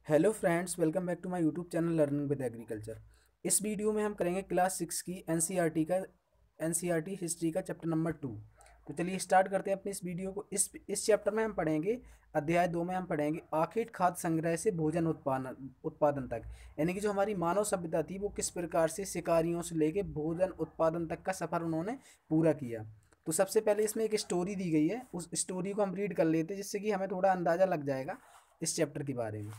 Hello friends, welcome back to my YouTube channel learning with agriculture. इस video में हम करेंगे क्लास 6 की एनसीईआरटी हिस्ट्री का चैप्टर नंबर 2। तो चलिए स्टार्ट करते हैं अपनी इस वीडियो को। इस चैप्टर में हम पढ़ेंगे, अध्याय 2 में हम पढ़ेंगे आखिर खाद्य संग्रह से भोजन उत्पादन उत्पादन तक। यानी कि जो हमारी मानव सभ्यता थी वो किस प्रकार से शिकारियों से लेके भोजन उत्पादन तक का सफ़र उन्होंने पूरा किया। तो सबसे पहले इसमें एक स्टोरी दी गई है, उस स्टोरी को हम रीड कर लेते हैं जिससे कि हमें थोड़ा अंदाज़ा लग जाएगा इस चैप्टर के बारे में।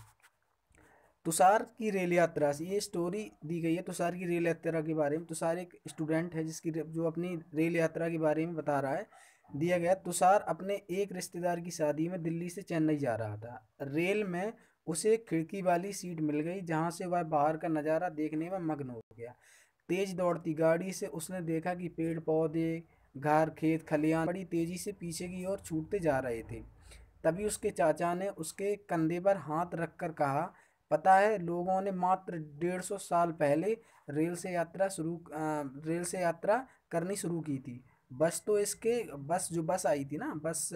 तुषार की रेल यात्रा से ये स्टोरी दी गई है तुषार की रेल यात्रा के बारे में। तुषार एक स्टूडेंट है जो अपनी रेल यात्रा के बारे में बता रहा है। दिया गया, तुषार अपने एक रिश्तेदार की शादी में दिल्ली से चेन्नई जा रहा था। रेल में उसे खिड़की वाली सीट मिल गई जहां से वह बाहर का नज़ारा देखने में मग्न हो गया। तेज दौड़ती गाड़ी से उसने देखा कि पेड़ पौधे, घर, खेत खलियान बड़ी तेजी से पीछे की ओर छूटते जा रहे थे। तभी उसके चाचा ने उसके कंधे पर हाथ रखकर कहा, पता है, लोगों ने मात्र 150 साल पहले रेल से यात्रा करनी शुरू की थी। बस जो बस आई थी ना,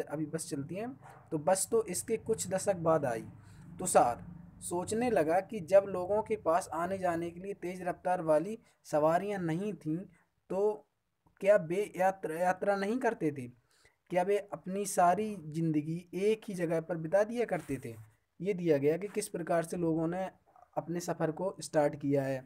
अभी बस चलती है, तो बस तो इसके कुछ दशक बाद आई। तुषार सोचने लगा कि जब लोगों के पास आने जाने के लिए तेज रफ्तार वाली सवारियां नहीं थीं, तो क्या वे यात्रा यात्रा नहीं करते थे? क्या वे अपनी सारी जिंदगी एक ही जगह पर बिता दिया करते थे? ये दिया गया कि किस प्रकार से लोगों ने अपने सफ़र को स्टार्ट किया है।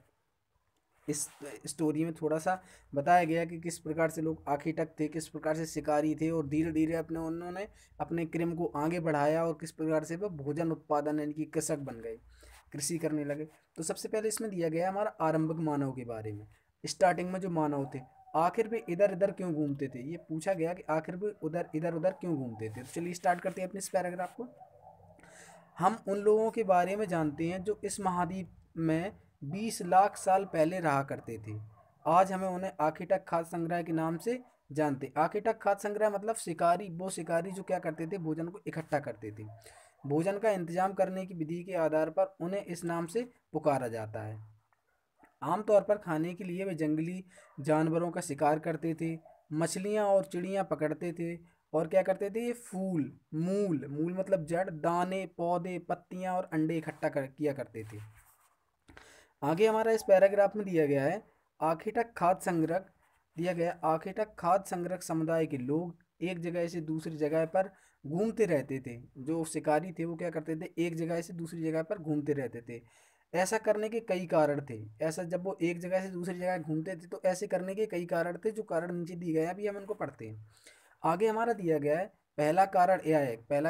इस स्टोरी में थोड़ा सा बताया गया कि किस प्रकार से लोग आर्किटेक्ट थे, किस प्रकार से शिकारी थे, और धीरे धीरे उन्होंने अपने क्रम को आगे बढ़ाया और किस प्रकार से वो भोजन उत्पादन यानी कि कृषक बन गए, कृषि करने लगे। तो सबसे पहले इसमें दिया गया हमारा आरंभिक मानव के बारे में। स्टार्टिंग में जो मानव थे, आखिर वे इधर इधर क्यों घूमते थे, ये पूछा गया कि आखिर वे इधर उधर क्यों घूमते थे। तो चलिए स्टार्ट करते हैं अपने इस पैराग्राफ को। हम उन लोगों के बारे में जानते हैं जो इस महाद्वीप में 20 लाख साल पहले रहा करते थे। आज हमें उन्हें आखिटक खाद्य संग्रह के नाम से जानते। आखिटक खाद्य संग्रह मतलब शिकारी, वो शिकारी जो क्या करते थे, भोजन को इकट्ठा करते थे। भोजन का इंतजाम करने की विधि के आधार पर उन्हें इस नाम से पुकारा जाता है। आमतौर पर खाने के लिए वे जंगली जानवरों का शिकार करते थे, मछलियाँ और चिड़ियाँ पकड़ते थे, और क्या करते थे, ये फूल, मूल मूल मतलब जड़, दाने, पौधे, पत्तियाँ और अंडे इकट्ठा किया करते थे। आगे हमारा इस पैराग्राफ में दिया गया है आखिटक खाद्य संग्रह। दिया गया, आखिटक खाद्य संग्रह समुदाय के लोग एक जगह से दूसरी जगह पर घूमते रहते थे। जो शिकारी थे वो क्या करते थे, एक जगह से दूसरी जगह पर घूमते रहते थे। ऐसा करने के कई कारण थे। ऐसा जब वो एक जगह से दूसरी जगह घूमते थे तो ऐसे करने के कई कारण थे, जो कारण नीचे दिए गए हैं, अभी हम इनको पढ़ते हैं। आगे हमारा दिया गया है, पहला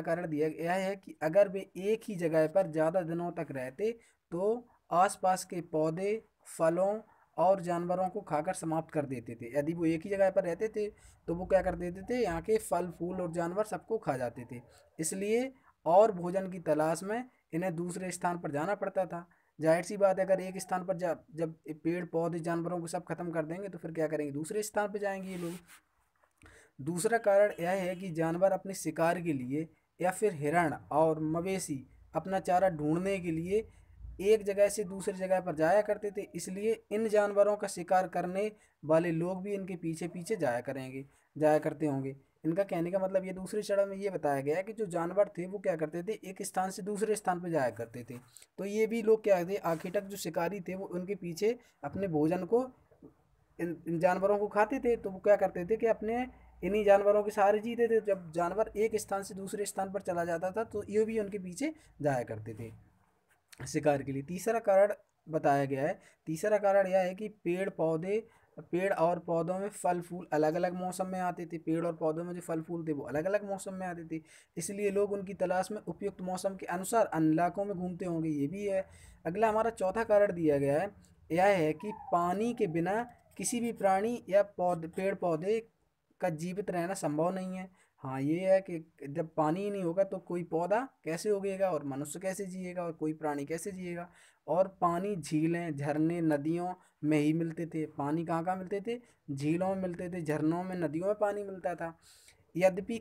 कारण दिया गया है कि अगर वे एक ही जगह पर ज़्यादा दिनों तक रहते तो आसपास के पौधे, फलों और जानवरों को खाकर समाप्त कर देते थे। यदि वो एक ही जगह पर रहते थे तो वो क्या कर देते थे, यहाँ के फल फूल और जानवर सबको खा जाते थे। इसलिए और भोजन की तलाश में इन्हें दूसरे स्थान पर जाना पड़ता था। जाहिर सी बात है, अगर एक स्थान पर जब पेड़ पौधे जानवरों को सब खत्म कर देंगे तो फिर क्या करेंगे, दूसरे स्थान पर जाएंगे ये लोग। दूसरा कारण यह है कि जानवर अपने शिकार के लिए या फिर हिरण और मवेशी अपना चारा ढूंढने के लिए एक जगह से दूसरी जगह पर जाया करते थे। इसलिए इन जानवरों का शिकार करने वाले लोग भी इनके पीछे पीछे जाया करते होंगे। इनका कहने का मतलब, ये दूसरे चरण में ये बताया गया है कि जो जानवर थे वो क्या करते थे, एक स्थान से दूसरे स्थान पर जाया करते थे। तो ये भी लोग क्या थे, आखिर तक जो शिकारी थे वो उनके पीछे अपने भोजन को, इन जानवरों को खाते थे। तो वो क्या करते थे कि अपने इन्हीं जानवरों के सहारे जीते थे। जब जानवर एक स्थान से दूसरे स्थान पर चला जाता था तो ये भी उनके पीछे जाया करते थे शिकार के लिए। तीसरा कारण बताया गया है, तीसरा कारण यह है कि पेड़ और पौधों में फल फूल अलग अलग मौसम में आते थे। पेड़ और पौधों में जो फल फूल थे वो अलग अलग मौसम में आते थे। इसलिए लोग उनकी तलाश में उपयुक्त मौसम के अनुसार अन्य इलाकों में घूमते होंगे, ये भी है। अगला हमारा चौथा कारण दिया गया है, यह है कि पानी के बिना किसी भी प्राणी या पेड़ पौधे का जीवित रहना संभव नहीं है। हाँ, ये है कि जब पानी ही नहीं होगा तो कोई पौधा कैसे उगेगा, और मनुष्य कैसे जिएगा, और कोई प्राणी कैसे जिएगा। और पानी झीलें, झरने, नदियों में ही मिलते थे। पानी कहाँ कहाँ मिलते थे, झीलों में मिलते थे, झरनों में, नदियों में पानी मिलता था। यद्यपि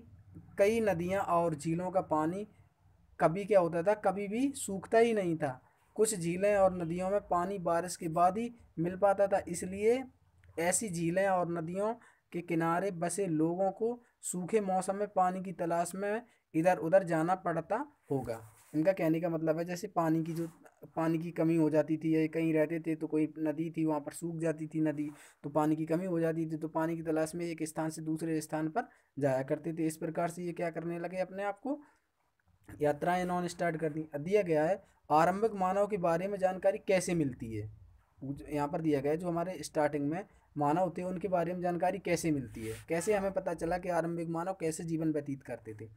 कई नदियाँ और झीलों का पानी कभी क्या होता था, कभी भी सूखता ही नहीं था। कुछ झीलें और नदियों में पानी बारिश के बाद ही मिल पाता था। इसलिए ऐसी झीलें और नदियों के किनारे बसे लोगों को सूखे मौसम में पानी की तलाश में इधर उधर जाना पड़ता होगा। इनका कहने का मतलब है जैसे पानी की कमी हो जाती थी, या कहीं रहते थे तो कोई नदी थी वहाँ पर सूख जाती थी नदी, तो पानी की कमी हो जाती थी, तो पानी की तलाश में एक स्थान से दूसरे स्थान पर जाया करते थे। इस प्रकार से ये क्या करने लगे, अपने आप को यात्राएं इन्होंने स्टार्ट कर दी। दिया गया है आरंभिक मानव के बारे में जानकारी कैसे मिलती है। यहाँ पर दिया गया है जो हमारे स्टार्टिंग में मानव थे उनके बारे में जानकारी कैसे मिलती है, कैसे हमें पता चला कि आरंभिक मानव कैसे जीवन व्यतीत करते थे।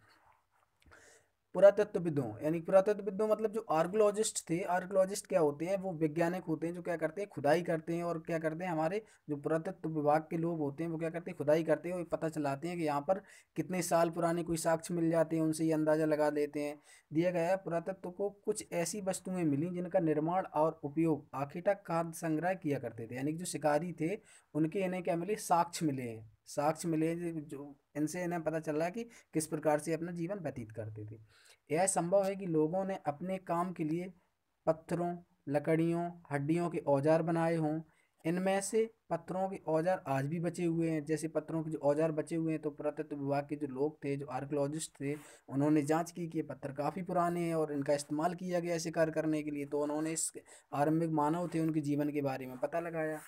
पुरातत्वविदों, यानी पुरातत्वविदों मतलब जो आर्कोलॉजिस्ट थे, आर्कोलॉजिस्ट क्या होते हैं, वो वैज्ञानिक होते हैं जो क्या करते हैं, खुदाई करते हैं। और क्या करते हैं, हमारे जो पुरातत्व विभाग के लोग होते हैं वो क्या करते हैं, खुदाई करते हैं और पता चलाते हैं कि यहाँ पर कितने साल पुराने कोई साक्ष्य मिल जाते हैं, उनसे ये अंदाजा लगा लेते हैं। दिया गया है पुरातत्व को कुछ ऐसी वस्तुएं मिली जिनका निर्माण और उपयोग आखिर खाद्य संग्रह किया करते थे, यानी कि जो शिकारी थे उनके इन्हें क्या मिले, साक्ष्य मिले हैं, साक्ष्य मिले हैं जो इनसे इन्हें पता चल रहा है कि किस प्रकार से अपना जीवन व्यतीत करते थे। यह संभव है कि लोगों ने अपने काम के लिए पत्थरों, लकड़ियों, हड्डियों के औजार बनाए हों। इनमें से पत्थरों के औजार आज भी बचे हुए हैं। जैसे पत्थरों के जो औजार बचे हुए हैं, तो पुरातत्व विभाग के जो लोग थे, जो आर्कोलॉजिस्ट थे, उन्होंने जांच की कि ये पत्थर काफ़ी पुराने हैं और इनका इस्तेमाल किया गया है शिकार करने के लिए। तो उन्होंने इस आरंभिक मानव थे उनके जीवन के बारे में पता लगाया।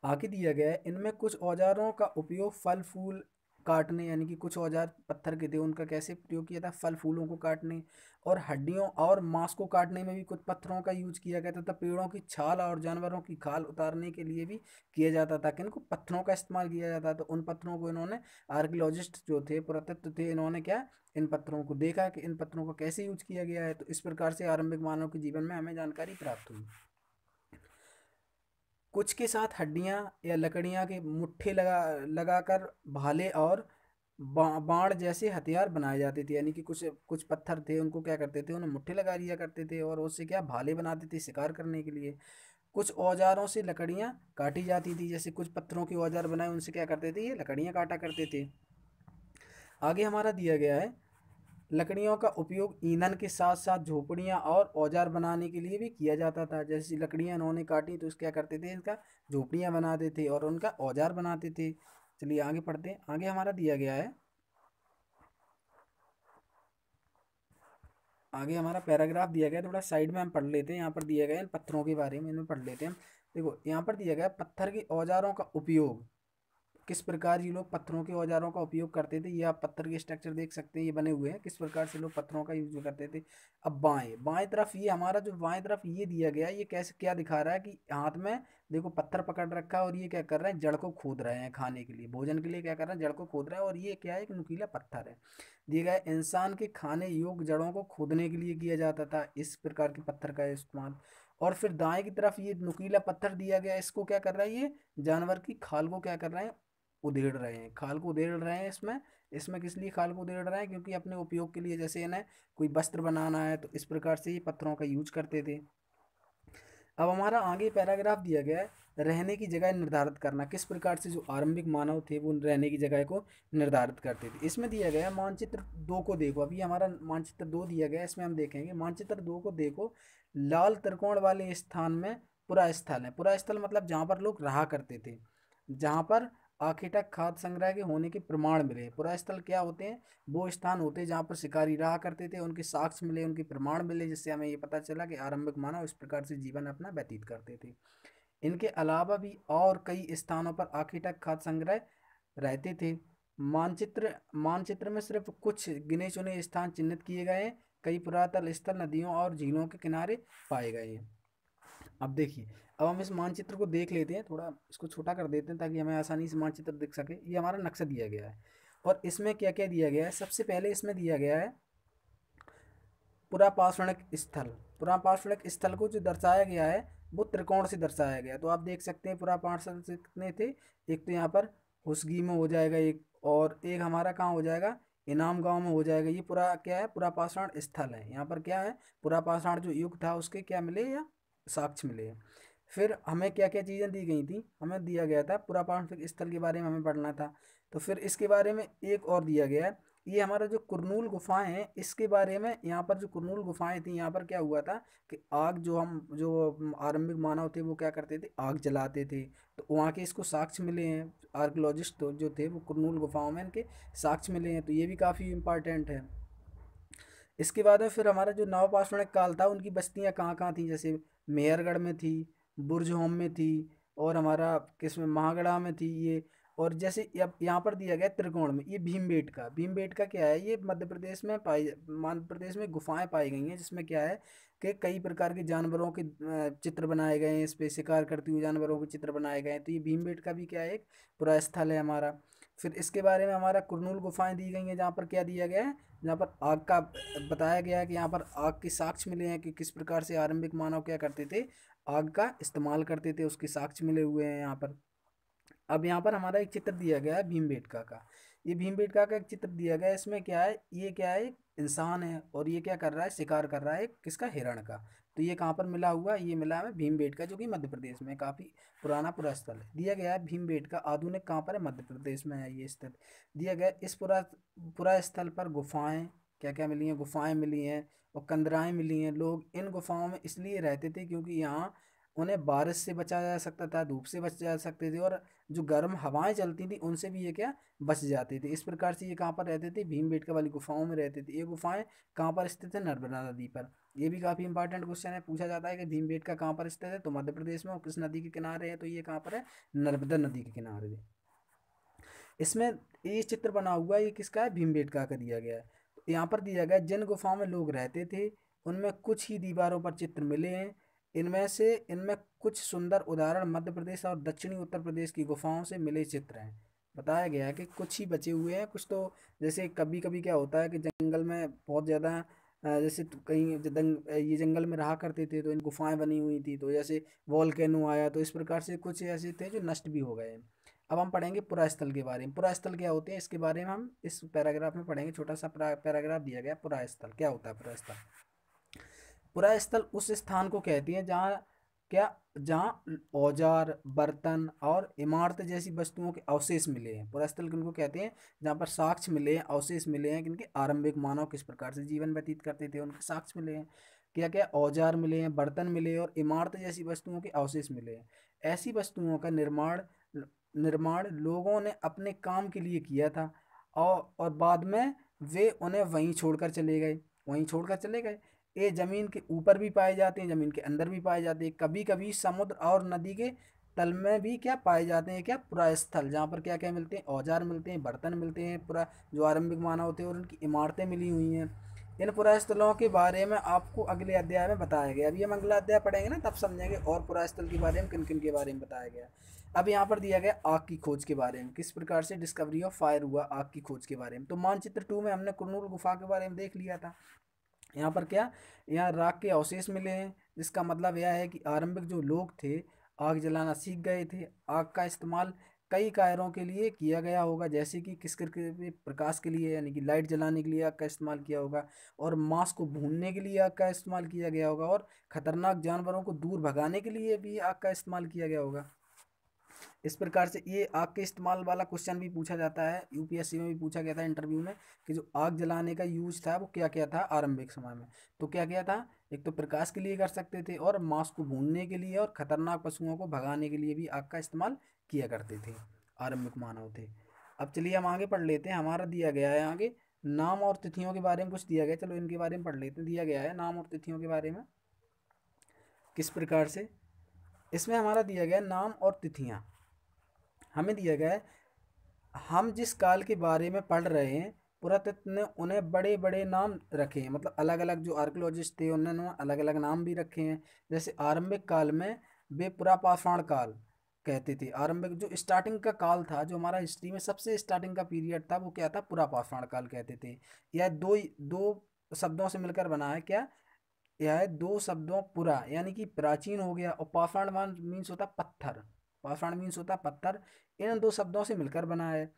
आगे दिया गया है इनमें कुछ औजारों का उपयोग फल फूल काटने, यानी कि कुछ औजार पत्थर के थे उनका कैसे प्रयोग किया था, फल फूलों को काटने, और हड्डियों और मांस को काटने में भी कुछ पत्थरों का यूज किया गया था। पेड़ों की छाल और जानवरों की खाल उतारने के लिए भी किया जाता था, कि इनको पत्थरों का इस्तेमाल किया जाता। तो उन पत्थरों को इन्होंने, आर्कियोलॉजिस्ट जो थे, पुरातत्व थे, इन्होंने क्या, इन पत्थरों को देखा कि इन पत्थरों का कैसे यूज किया गया है। तो इस प्रकार से आरंभिक मानव के जीवन में हमें जानकारी प्राप्त हुई। कुछ के साथ हड्डियां या लकड़ियां के मुट्ठे लगाकर भाले और बाण जैसे हथियार बनाए जाते थे, यानी कि कुछ कुछ पत्थर थे उनको क्या करते थे, उन्हें मुट्ठे लगा दिया करते थे और उससे क्या भाले बनाते थे शिकार करने के लिए। कुछ औजारों से लकड़ियां काटी जाती थी, जैसे कुछ पत्थरों के औजार बनाए उनसे क्या करते थे, ये लकड़ियां काटा करते थे। आगे हमारा दिया गया है लकड़ियों का उपयोग ईंधन के साथ साथ झोपड़ियाँ और औजार बनाने के लिए भी किया जाता था। जैसे लकड़ियाँ इन्होंने काटी तो क्या करते थे, इनका झोपड़ियाँ बनाते थे और उनका औजार बनाते थे। चलिए आगे पढ़ते हैं। आगे हमारा दिया गया है, आगे हमारा पैराग्राफ दिया गया है, थोड़ा साइड में हम पढ़ लेते हैं। यहाँ पर दिया गया है इन पत्थरों के बारे में, इनमें पढ़ लेते हैं। देखो यहाँ पर दिया गया है पत्थर के औजारों का उपयोग, किस प्रकार ये लोग पत्थरों के औजारों का उपयोग करते थे। ये आप पत्थर के स्ट्रक्चर देख सकते हैं, ये बने हुए हैं, किस प्रकार से लोग पत्थरों का यूज करते थे। अब बाएं बाएं तरफ, ये हमारा जो बाएं तरफ ये दिया गया है, ये कैसे क्या दिखा रहा है कि हाथ में देखो पत्थर पकड़ रखा है और ये क्या कर रहे हैं, जड़ को खोद रहे हैं खाने के लिए, भोजन के लिए क्या कर रहे हैं, जड़ को खोद रहे हैं। और ये क्या है, एक नुकीला पत्थर है। दिया गया है इंसान के खाने योग्य जड़ों को खोदने के लिए किया जाता था इस प्रकार के पत्थर का इस्तेमाल। और फिर दाएं की तरफ ये नुकीला पत्थर दिया गया है, इसको क्या कर रहा है, ये जानवर की खाल को क्या कर रहे हैं, उधेड़ रहे हैं, खाल को उधेड़ रहे हैं। इसमें इसमें किस लिए खाल को उधेड़ रहे हैं, क्योंकि अपने उपयोग के लिए, जैसे इन्हें कोई वस्त्र बनाना है तो इस प्रकार से ये पत्थरों का यूज करते थे। अब हमारा आगे पैराग्राफ दिया गया है रहने की जगह निर्धारित करना, किस प्रकार से जो आरंभिक मानव थे वो रहने की जगह को निर्धारित करते थे। इसमें दिया गया है मानचित्र 2 को देखो। अभी हमारा मानचित्र 2 दिया गया है, इसमें हम देखेंगे मानचित्र 2 को देखो। लाल त्रिकोण वाले स्थान में पुरा स्थल है। पुरा स्थल मतलब जहाँ पर लोग रहा करते थे, जहाँ पर आखिरतक खाद्य संग्रह के होने के प्रमाण मिले। पुरा स्थल क्या होते हैं, वो स्थान होते हैं जहाँ पर शिकारी रहा करते थे, उनके साक्ष्य मिले, उनके प्रमाण मिले, जिससे हमें ये पता चला कि आरंभिक मानव इस प्रकार से जीवन अपना व्यतीत करते थे। इनके अलावा भी और कई स्थानों पर आखिरतक खाद्य संग्रह रहते थे। मानचित्र में सिर्फ कुछ गिने चुने स्थान चिन्हित किए गए हैं। कई पुरातन स्थल नदियों और झीलों के किनारे पाए गए हैं। अब देखिए, अब हम इस मानचित्र को देख लेते हैं, थोड़ा इसको छोटा कर देते हैं ताकि हमें आसानी से मानचित्र दिख सके। ये हमारा नक्शा दिया गया है और इसमें क्या क्या दिया गया है। सबसे पहले इसमें दिया गया है पुरापाषाणिक स्थल। पुरापाषाणिक स्थल को जो दर्शाया गया है वो त्रिकोण से दर्शाया गया है। तो आप देख सकते हैं पुरापाषाण से कितने थे, एक तो यहाँ पर हुसगी में हो जाएगा एक, और एक हमारा कहाँ हो जाएगा, इनाम गांव में हो जाएगा। ये पूरा क्या है, पुरापाषाण स्थल है। यहाँ पर क्या है, पुरापाषाण जो युग था उसके क्या मिले, या साक्ष्य मिले हैं। फिर हमें क्या क्या चीज़ें दी गई थी, हमें दिया गया था पुरापाषाण स्थल के बारे में हमें पढ़ना था। तो फिर इसके बारे में एक और दिया गया है, ये हमारा जो कुरनूल गुफाएं हैं इसके बारे में। यहाँ पर जो कुरनूल गुफाएं थी, यहाँ पर क्या हुआ था कि आग, जो आरंभिक मानव थे वो क्या करते थे, आग जलाते थे। तो वहाँ के इसको साक्ष्य मिले हैं। आर्कियोलॉजिस्ट जो थे वो कुरनूल गुफाओं में इनके साक्ष्य मिले हैं, तो ये भी काफ़ी इम्पोर्टेंट है। इसके बाद में फिर हमारा जो नवपाषाणिक काल था, उनकी बस्तियां कहाँ कहाँ थी, जैसे मेहरगढ़ में थी, बुरजहोम में थी, और हमारा किसमें महागढ़ा में थी ये। और जैसे अब यहाँ पर दिया गया त्रिकोण में, ये भीमबेटका, भीमबेटका क्या है, ये मध्य प्रदेश में गुफाएं पाई गई हैं, जिसमें क्या है कि कई प्रकार के जानवरों के चित्र बनाए गए हैं, इस पे शिकार करते हुए जानवरों के चित्र बनाए गए हैं। तो ये भीमबेटका भी क्या है, एक पुरा स्थल है हमारा। फिर इसके बारे में हमारा कुरनूल गुफाएं दी गई हैं, जहाँ पर क्या दिया गया है, जहाँ पर आग का बताया गया है कि यहाँ पर आग के साक्ष्य मिले हैं कि किस प्रकार से आरंभिक मानव क्या करते थे, आग का इस्तेमाल करते थे, उसके साक्ष्य मिले हुए हैं यहाँ पर। अब यहाँ पर हमारा एक चित्र दिया गया है भीमबेटका का। ये भीमबेटका का एक चित्र दिया गया है, इसमें क्या है, ये क्या है, एक इंसान है और ये क्या कर रहा है, शिकार कर रहा है किसका, हिरण का। तो ये कहाँ पर मिला हुआ है, ये मिला है भीमबेटका, जो कि मध्य प्रदेश में काफ़ी पुराना पुरा स्थल है। दिया गया है भीमबेटका आधुनिक कहाँ पर है, मध्य प्रदेश में है ये स्थित। दिया गया है, इस पुरा पुरा स्थल पर गुफाएं क्या क्या मिली हैं, गुफाएं मिली हैं और कंदराएं मिली हैं। लोग इन गुफाओं में इसलिए रहते थे क्योंकि यहाँ उन्हें बारिश से बचा जा सकता था, धूप से बच जा सकते थे, और जो गर्म हवाएं चलती थी उनसे भी ये क्या, बच जाते थे। इस प्रकार से ये कहाँ पर रहते थे, भीमबेटका वाली गुफाओं में रहते थे। ये गुफाएं कहाँ पर स्थित है, नर्मदा नदी पर। ये भी काफ़ी इंपॉर्टेंट क्वेश्चन है, पूछा जाता है कि भीमबेटका कहाँ पर स्थित है, तो मध्य प्रदेश में, और किस नदी के किनारे है, तो ये कहाँ पर है, नर्मदा नदी के किनारे है। इसमें ये चित्र बना हुआ है, ये किसका है, भीमबेटका का दिया गया है। तो यहाँ पर दिया गया है, जिन गुफाओं में लोग रहते थे उनमें कुछ ही दीवारों पर चित्र मिले हैं। इनमें कुछ सुंदर उदाहरण मध्य प्रदेश और दक्षिणी उत्तर प्रदेश की गुफाओं से मिले चित्र हैं। बताया गया है कि कुछ ही बचे हुए हैं, कुछ तो जैसे कभी कभी क्या होता है कि जंगल में बहुत ज़्यादा जैसे कहीं ये जंगल में रहा करते थे तो इन गुफाएं बनी हुई थी, तो जैसे वॉल्केनो आया तो इस प्रकार से कुछ ऐसे थे जो नष्ट भी हो गए हैं। अब हम पढ़ेंगे पुरास्थल के बारे में। पुरास्थल क्या होते हैं, इसके बारे में हम इस पैराग्राफ में पढ़ेंगे। छोटा सा पैराग्राफ दिया गया, पुरास्थल क्या होता है। पुरास्थल, पुरास्थल उस स्थान को कहती हैं जहाँ क्या, जहाँ औजार, बर्तन और इमारत जैसी वस्तुओं के अवशेष मिले हैं। पुरास्थल किनको कहते हैं, जहाँ पर साक्ष्य मिले हैं, अवशेष मिले हैं, किनके, आरंभिक मानव किस प्रकार से जीवन व्यतीत करते थे उनके साक्ष्य मिले हैं। क्या क्या औजार मिले हैं, बर्तन मिले हैं और इमारत जैसी वस्तुओं के अवशेष मिले हैं। ऐसी वस्तुओं का निर्माण निर्माण लोगों ने अपने काम के लिए किया था, और बाद में वे उन्हें वहीं छोड़कर चले गए, वहीं छोड़कर चले गए। ये जमीन के ऊपर भी पाए जाते हैं, जमीन के अंदर भी पाए जाते हैं, कभी कभी समुद्र और नदी के तल में भी क्या पाए जाते हैं, क्या, पुरास्थल, जहाँ पर क्या क्या मिलते हैं, औजार मिलते हैं, बर्तन मिलते हैं, पुरा जो आरंभिक मानव थे और उनकी इमारतें मिली हुई हैं। इन पुरास्थलों के बारे में आपको अगले अध्याय में बताया गया। अभी हम अगला अध्याय पढ़ेंगे ना, तब समझेंगे और पुरास्थल के बारे में किन किन के बारे में बताया गया। अब यहाँ पर दिया गया आग की खोज के बारे में, किस प्रकार से डिस्कवरी ऑफ फायर हुआ, आग की खोज के बारे में। तो मानचित्र 2 में हमने कुरनूल गुफा के बारे में देख लिया था। यहाँ पर क्या, यहाँ राख के अवशेष मिले हैं, जिसका मतलब यह है कि आरंभिक जो लोग थे आग जलाना सीख गए थे। आग का इस्तेमाल कई कार्यों के लिए किया गया होगा, जैसे कि के प्रकाश के लिए, यानी कि लाइट जलाने के लिए आग का इस्तेमाल किया होगा, और मांस को भूनने के लिए आग का इस्तेमाल किया गया होगा, और खतरनाक जानवरों को दूर भगाने के लिए भी आग का इस्तेमाल किया गया होगा। इस प्रकार से ये आग के इस्तेमाल वाला क्वेश्चन भी पूछा जाता है, यूपीएससी में भी पूछा गया था इंटरव्यू में, कि जो आग जलाने का यूज था वो क्या क्या था आरंभिक समय में। तो क्या क्या था, एक तो प्रकाश के लिए कर सकते थे, और मांस को भूनने के लिए और खतरनाक पशुओं को भगाने के लिए भी आग का इस्तेमाल किया करते थे, आरंभिक मानव थे। अब चलिए हम आगे पढ़ लेते हैं, हमारा दिया गया है आगे नाम और तिथियों के बारे में कुछ दिया गया, चलो इनके बारे में पढ़ लेते हैं। दिया गया है नाम और तिथियों के बारे में किस प्रकार से, इसमें हमारा दिया गया नाम और तिथियाँ, हमें दिया गया है, हम जिस काल के बारे में पढ़ रहे हैं पुरातत्व ने उन्हें बड़े बड़े नाम रखे हैं, मतलब अलग अलग जो आर्कियोलॉजिस्ट थे उन्होंने अलग अलग नाम भी रखे हैं। जैसे आरंभिक काल में वे पुरापाषाण काल कहते थे। आरंभिक जो स्टार्टिंग का काल था, जो हमारा हिस्ट्री में सबसे स्टार्टिंग का पीरियड था, वो क्या था, पुरापाषाण काल कहते थे। यह दो दो शब्दों से मिलकर बना है, क्या, यह दो शब्दों पुरा यानी कि प्राचीन हो गया, और पाषाण मीन्स होता पत्थर, पाषाण मीन्स होता पत्थर, इन दो शब्दों से मिलकर बना है।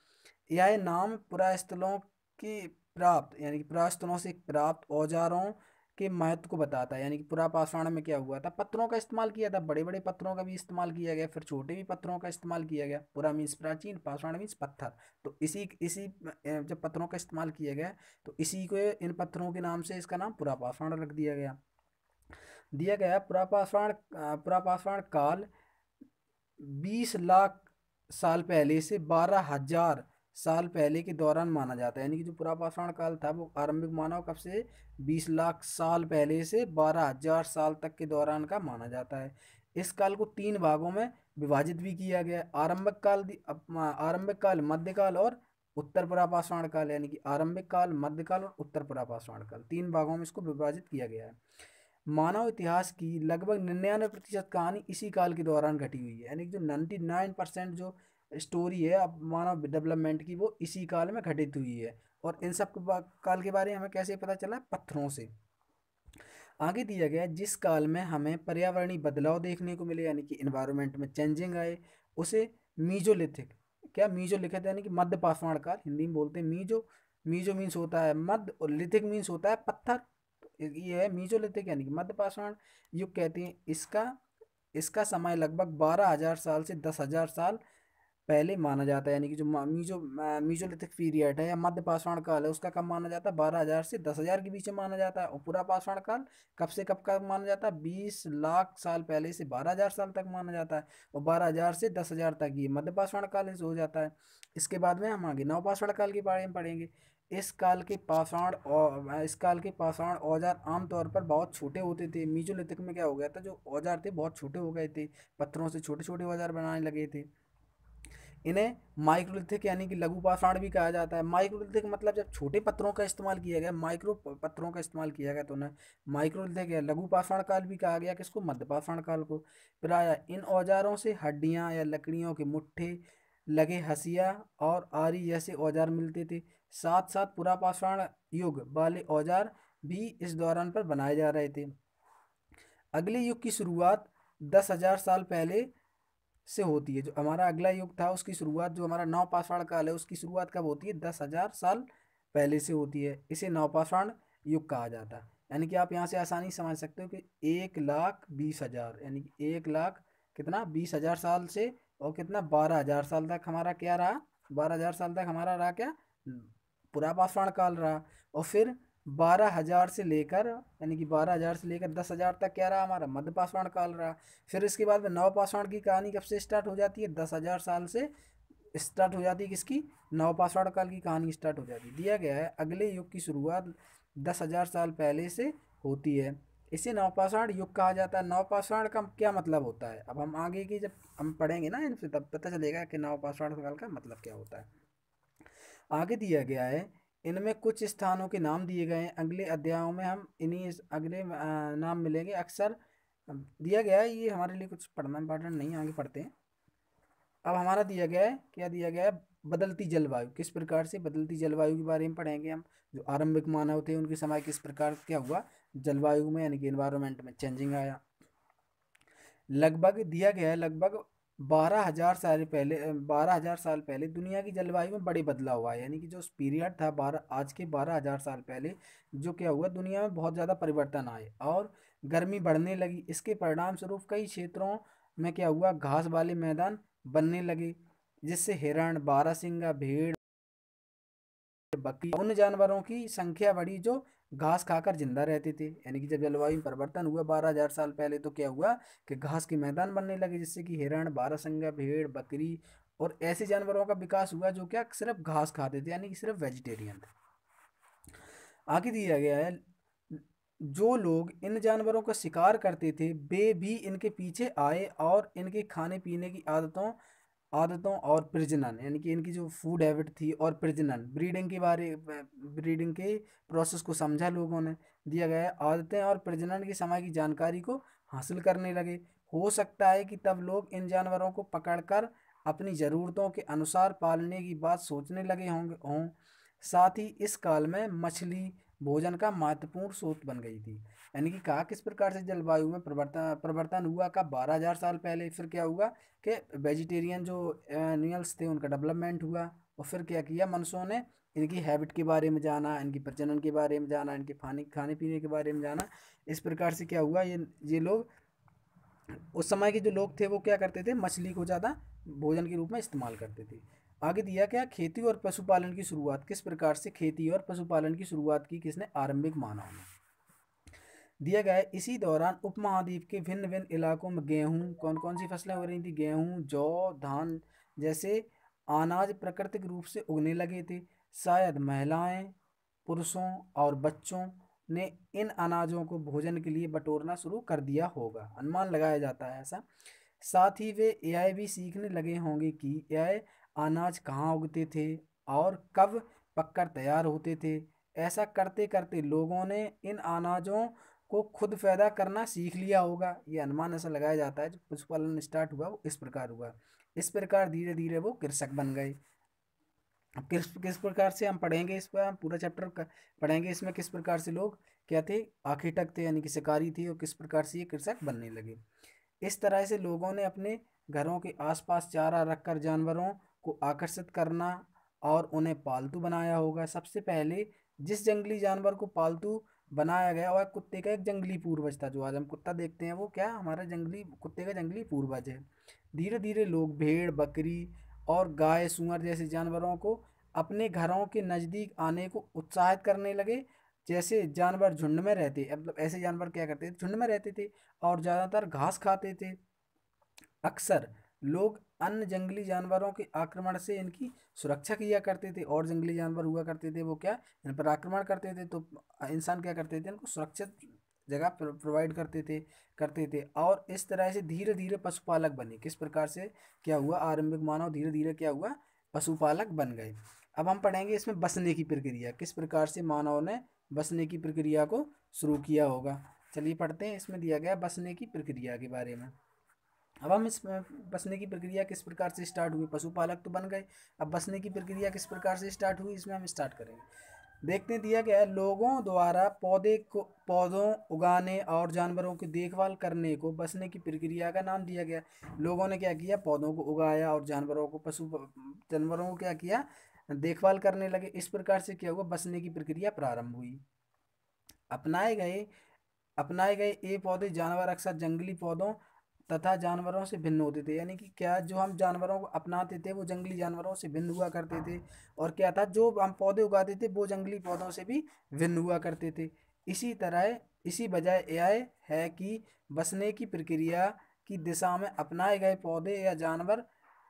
यह नाम पुरास्थलों की प्राप्त यानी कि पुरास्थलों से प्राप्त औजारों के महत्व को बताता है। यानी कि पुरापाषाण में क्या हुआ था, पत्थरों का इस्तेमाल किया था, बड़े बड़े पत्थरों का भी इस्तेमाल किया गया, फिर छोटे भी पत्थरों का इस्तेमाल किया गया। पुरा मीन्स प्राचीन, पाषाण मीन्स पत्थर। तो इसी इसी जब पत्थरों का इस्तेमाल किया गया तो इसी को, इन पत्थरों के नाम से इसका नाम पुरापाषाण रख दिया गया। दिया गया पुरापाषाण काल 20 लाख साल पहले से 12,000 साल पहले के दौरान माना जाता है। यानी कि जो पुरापाषाण काल था वो आरंभिक मानव कब से 20 लाख साल पहले से 12,000 साल तक के दौरान का माना जाता है। इस काल को 3 भागों में विभाजित भी किया गया है। आरंभिक काल, मध्यकाल और उत्तर पुरापाषाण काल। यानी कि आरंभिक काल, मध्यकाल और उत्तर पुरापाषाण काल, 3 भागों में इसको विभाजित किया गया है। मानव इतिहास की लगभग 99% कहानी इसी काल के दौरान घटी हुई है। यानी कि जो 99% जो स्टोरी है अब मानव डेवलपमेंट की वो इसी काल में घटित हुई है। और इन सब काल के बारे में हमें कैसे पता चला? पत्थरों से। आगे दिया गया है, जिस काल में हमें पर्यावरणीय बदलाव देखने को मिले, यानी कि इन्वायरमेंट में चेंजिंग आए, उसे मीजोलिथिक, क्या मीजोलिथिक यानी कि मध्य पाषाण काल, हिंदी में बोलते हैं मीजो। मीजो मीन्स होता है मध्य और लिथिक मीन्स होता है पत्थर। तो ये है मीजोलिथिक यानी कि मध्य पाषाण युग कहते हैं इसका। इसका समय लगभग 12,000 साल से 10,000 साल पहले माना जाता है। यानी कि जो मीजोलिथिक पीरियड है या मध्य पाषाण काल है उसका कब माना जाता है? 12,000 से 10,000 के बीच में माना जाता है। और पूरा पाषाण काल कब से कब का माना जाता है? 20 लाख साल पहले से 12,000 साल तक माना जाता है। और 12,000 से 10,000 तक ये मध्य पाषाण काल से हो जाता है। इसके बाद में हम आगे नवपाषाण काल के बारे में पढ़ेंगे। इस काल के पाषाण औजार आमतौर पर बहुत छोटे होते थे। मीजोलिथिक में क्या हो गया था, जो औजार थे बहुत छोटे हो गए थे, पत्थरों से छोटे छोटे औजार बनाने लगे थे। इन्हें माइक्रोलिथिक यानी कि लघु पाषाण भी कहा जाता है। माइक्रोलिथिक मतलब जब छोटे पत्थरों का इस्तेमाल किया गया, माइक्रो पत्थरों का इस्तेमाल किया गया, तो उन्हें माइक्रोलिथिक या लघु पाषाण काल भी कहा गया। किसको? मध्य पाषाण काल को। प्रायः इन औजारों से हड्डियां या लकड़ियों के मुट्ठे लगे हसिया और आरी जैसे औजार मिलते थे। साथ साथ पुरापाषाण युग वाले औजार भी इस दौरान पर बनाए जा रहे थे। अगले युग की शुरुआत 10,000 साल पहले से होती है। जो हमारा अगला युग था उसकी शुरुआत, जो हमारा नवपाषाण काल है उसकी शुरुआत कब होती है? 10,000 साल पहले से होती है। इसे नवपाषाण युग कहा जाता है। यानी कि आप यहाँ से आसानी से समझ सकते हो कि 1,20,000 यानी कि 1 लाख कितना 20,000 साल से और कितना 12,000 साल तक हमारा क्या रहा? 12,000 साल तक हमारा रहा क्या? पुरापाषाण काल रहा। और फिर 12,000 से लेकर यानी कि 12,000 से लेकर 10,000 तक क्या रहा? हमारा मध्य पाषाण काल रहा। फिर इसके बाद में नवपाषाण की कहानी कब से स्टार्ट हो जाती है? 10,000 साल से स्टार्ट हो जाती है। किसकी? नवपाषाण काल की कहानी स्टार्ट हो जाती है। दिया गया है अगले युग की शुरुआत 10,000 साल पहले से होती है। इसे नवपाषाण युग कहा जाता है। नवपाषाण का क्या मतलब होता है? अब हम आगे की जब हम पढ़ेंगे ना इनसे तब पता चलेगा कि नवपाषाण काल का मतलब क्या होता है। आगे दिया गया है, इनमें कुछ स्थानों के नाम दिए गए हैं। अगले अध्यायों में हम इन्हीं अगले नाम मिलेंगे अक्सर। दिया गया है, ये हमारे लिए कुछ पढ़ना इंपॉर्टेंट नहीं है, आगे पढ़ते हैं। अब हमारा दिया गया है, क्या दिया गया है? बदलती जलवायु। किस प्रकार से बदलती जलवायु के बारे में पढ़ेंगे हम। जो आरंभिक मानव थे उनके समय किस प्रकार क्या हुआ जलवायु में, यानी कि एनवायरनमेंट में चेंजिंग आया। लगभग दिया गया है लगभग 12,000 साल पहले दुनिया की जलवायु में बड़े बदलाव आए। यानी कि जो पीरियड था 12,000 साल पहले, जो क्या हुआ दुनिया में बहुत ज़्यादा परिवर्तन आए और गर्मी बढ़ने लगी। इसके परिणाम स्वरूप कई क्षेत्रों में क्या हुआ? घास वाले मैदान बनने लगे, जिससे हिरण, बारहसिंगा, भेड़, बकरी उन जानवरों की संख्या बढ़ी जो घास खाकर जिंदा रहते थे। यानी कि जब जलवायु में परिवर्तन हुआ 12,000 साल पहले, तो क्या हुआ कि घास के मैदान बनने लगे, जिससे कि हिरण, बारहसिंगा, भेड़, बकरी और ऐसे जानवरों का विकास हुआ जो क्या सिर्फ घास खाते थे, यानी कि सिर्फ वेजिटेरियन थे। आगे दिया गया है, जो लोग इन जानवरों का शिकार करते थे वे भी इनके पीछे आए और इनके खाने पीने की आदतों आदतों और प्रजनन, यानी कि इनकी जो फूड हैबिट थी और प्रजनन ब्रीडिंग के प्रोसेस को समझा लोगों ने। दिया गया है, आदतें और प्रजनन के समय की जानकारी को हासिल करने लगे। हो सकता है कि तब लोग इन जानवरों को पकड़कर अपनी ज़रूरतों के अनुसार पालने की बात सोचने लगे हों। साथ ही इस काल में मछली भोजन का महत्वपूर्ण स्रोत बन गई थी। यानी कि कहा किस प्रकार से जलवायु में परिवर्तन हुआ का 12,000 साल पहले। फिर क्या हुआ कि वेजिटेरियन जो एनिमल्स थे उनका डेवलपमेंट हुआ। और फिर क्या किया मनुष्यों ने? इनकी हैबिट के बारे में जाना, इनकी प्रजनन के बारे में जाना, इनके खाने पीने के बारे में जाना। इस प्रकार से क्या हुआ, ये लोग उस समय के जो लोग थे वो क्या करते थे? मछली को ज़्यादा भोजन के रूप में इस्तेमाल करते थे। आगे दिया क्या? खेती और पशुपालन की शुरुआत। किस प्रकार से खेती और पशुपालन की शुरुआत की? किसने? आरंभिक मानव ने। दिया गया है, इसी दौरान उपमहाद्वीप के भिन्न भिन्न इलाकों में गेहूं, कौन कौन सी फसलें हो रही थी? गेहूं, जौ, धान जैसे अनाज प्राकृतिक रूप से उगने लगे थे। शायद महिलाएं, पुरुषों और बच्चों ने इन अनाजों को भोजन के लिए बटोरना शुरू कर दिया होगा, अनुमान लगाया जाता है ऐसा। साथ ही वे यह भी सीखने लगे होंगे कि यह अनाज कहाँ उगते थे और कब पककर तैयार होते थे। ऐसा करते करते लोगों ने इन अनाजों को खुद पैदा करना सीख लिया होगा। ये अनुमान ऐसा लगाया जाता है। जब पशुपालन स्टार्ट हुआ वो इस प्रकार हुआ। इस प्रकार धीरे धीरे वो कृषक बन गए। अब किस किस प्रकार से हम पढ़ेंगे, इस पर हम पूरा चैप्टर पढ़ेंगे। इसमें किस प्रकार से लोग क्या थे, आखिटक थे यानी कि शिकारी थे, और किस प्रकार से ये कृषक बनने लगे। इस तरह से लोगों ने अपने घरों के आसपास चारा रखकर जानवरों को आकर्षित करना और उन्हें पालतू बनाया होगा। सबसे पहले जिस जंगली जानवर को पालतू बनाया गया वह कुत्ते का एक जंगली पूर्वज था। जो आज हम कुत्ता देखते हैं वो क्या हमारा जंगली कुत्ते का जंगली पूर्वज है। धीरे धीरे लोग भेड़, बकरी और गाय, सूअर जैसे जानवरों को अपने घरों के नज़दीक आने को उत्साहित करने लगे। जैसे जानवर झुंड में रहते, मतलब ऐसे जानवर क्या करते थे, झुंड में रहते थे और ज़्यादातर घास खाते थे। अक्सर लोग अन्य जंगली जानवरों के आक्रमण से इनकी सुरक्षा किया करते थे। और जंगली जानवर हुआ करते थे वो क्या इन पर आक्रमण करते थे, तो इंसान क्या करते थे, इनको सुरक्षित जगह प्रोवाइड करते थे। और इस तरह से धीरे धीरे पशुपालक बने। किस प्रकार से क्या हुआ, आरंभिक मानव धीरे धीरे क्या हुआ, पशुपालक बन गए। अब हम पढ़ेंगे इसमें बसने की प्रक्रिया, किस प्रकार से मानव ने बसने की प्रक्रिया को शुरू किया होगा। चलिए पढ़ते हैं। इसमें दिया गया बसने की प्रक्रिया के बारे में। अब हम इस बसने की प्रक्रिया किस प्रकार से स्टार्ट हुई, पशुपालक तो बन गए, अब बसने की प्रक्रिया किस प्रकार से स्टार्ट हुई इसमें हम स्टार्ट करेंगे। देखते दिया गया है, लोगों द्वारा पौधों उगाने और जानवरों की देखभाल करने को बसने की प्रक्रिया का नाम दिया गया। लोगों ने क्या किया, पौधों को उगाया और जानवरों को जानवरों को क्या किया, देखभाल करने लगे। इस प्रकार से क्या हुआ, बसने की प्रक्रिया प्रारंभ हुई। अपनाए गए अपनाए गए ये पौधे जानवर अक्सर जंगली पौधों तथा जानवरों से भिन्न होते थे। यानी कि क्या जो हम जानवरों को अपनाते थे वो जंगली जानवरों से भिन्न हुआ करते थे, और क्या था जो हम पौधे उगाते थे वो जंगली पौधों से भी भिन्न हुआ करते थे। इसी वजह यह है कि बसने की प्रक्रिया की दिशा में अपनाए गए पौधे या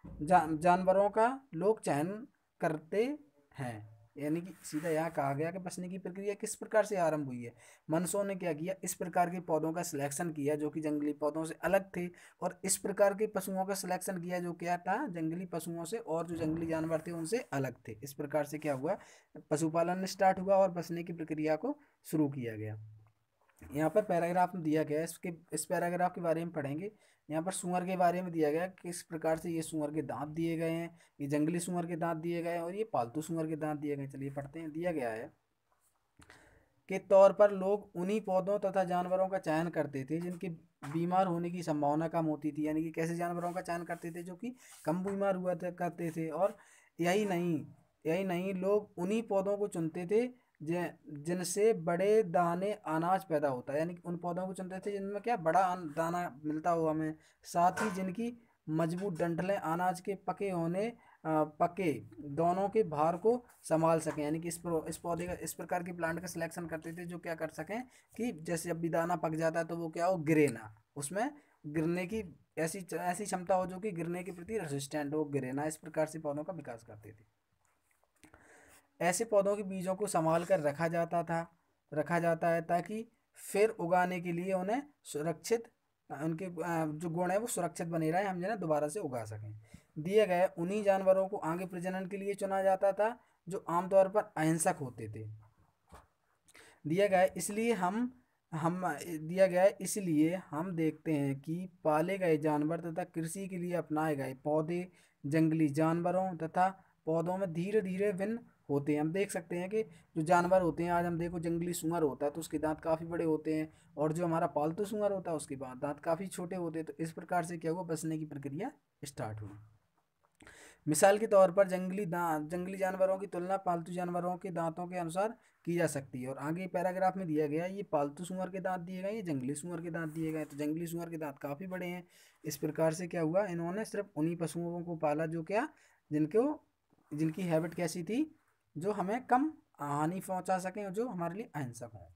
जानवरों का लोग चयन करते हैं। यानी कि सीधा यहाँ कहा गया कि बसने की प्रक्रिया किस प्रकार से आरंभ हुई है। मनुष्यों ने क्या किया, इस प्रकार के पौधों का सिलेक्शन किया जो कि जंगली पौधों से अलग थे, और इस प्रकार के पशुओं का सिलेक्शन किया जो क्या था, जंगली पशुओं से और जो जंगली जानवर थे उनसे अलग थे। इस प्रकार से क्या हुआ, पशुपालन स्टार्ट हुआ और बसने की प्रक्रिया को शुरू किया गया। यहाँ पर पैराग्राफ में दिया गया है, इस पैराग्राफ के बारे में पढ़ेंगे। यहाँ पर सूअर के बारे में दिया गया है, किस प्रकार से ये सूअर के दांत दिए गए हैं, ये जंगली सूअर के दांत दिए गए हैं और ये पालतू सूअर के दांत दिए गए हैं। चलिए पढ़ते हैं। दिया गया है के तौर पर लोग उन्हीं पौधों तथा जानवरों का चयन करते थे जिनके बीमार होने की संभावना कम होती थी। यानी कि कैसे जानवरों का चयन करते थे, जो कि कम बीमार हुआ करते थे। और यही नहीं लोग उन्हीं पौधों को चुनते थे जिनसे बड़े दाने अनाज पैदा होता है। यानी कि उन पौधों को चुनते थे जिनमें क्या बड़ा दाना मिलता हो हमें, साथ ही जिनकी मजबूत डंठलें अनाज के पके दोनों के भार को संभाल सकें। यानी कि इस पौधे का, इस प्रकार के प्लांट का सिलेक्शन करते थे जो क्या कर सकें कि जैसे जब भी दाना पक जाता है तो वो क्या हो, गिरे ना, उसमें गिरने की ऐसी ऐसी क्षमता हो जो कि गिरने के प्रति रेसिस्टेंट हो, गिरे ना। इस प्रकार से पौधों का विकास करते थे। ऐसे पौधों के बीजों को संभाल कर रखा जाता है ताकि फिर उगाने के लिए उन्हें सुरक्षित उनके जो गुण है वो सुरक्षित बने रहे, हम जिन्हें दोबारा से उगा सकें। दिए गए उन्हीं जानवरों को आगे प्रजनन के लिए चुना जाता था जो आमतौर पर अहिंसक होते थे। दिया गया है इसलिए हम देखते हैं कि पाले गए जानवर तथा कृषि के लिए अपनाए गए पौधे जंगली जानवरों तथा पौधों में धीरे धीरे भिन्न होते हैं। हम देख सकते हैं कि जो जानवर होते हैं, आज हम देखो जंगली सूअर होता है तो उसके दांत काफ़ी बड़े होते हैं, और जो हमारा पालतू सूअर होता है उसके दांत काफ़ी छोटे होते हैं। तो इस प्रकार से क्या हुआ, बसने की प्रक्रिया स्टार्ट हुई। मिसाल के तौर पर जंगली जानवरों की तुलना पालतू जानवरों के दांतों के अनुसार की जा सकती है। और आगे पैराग्राफ में दिया गया है, ये पालतू सूअर के दांत दिए गए, ये जंगली सूअर के दांत दिए गए। तो जंगली सूअर के दांत काफ़ी बड़े हैं। इस प्रकार से क्या हुआ, इन्होंने सिर्फ उन्हीं पशुओं को पाला जो क्या जिनकी हैबिट कैसी थी, जो हमें कम हानि पहुंचा सकें और जो हमारे लिए अहिंसक हों।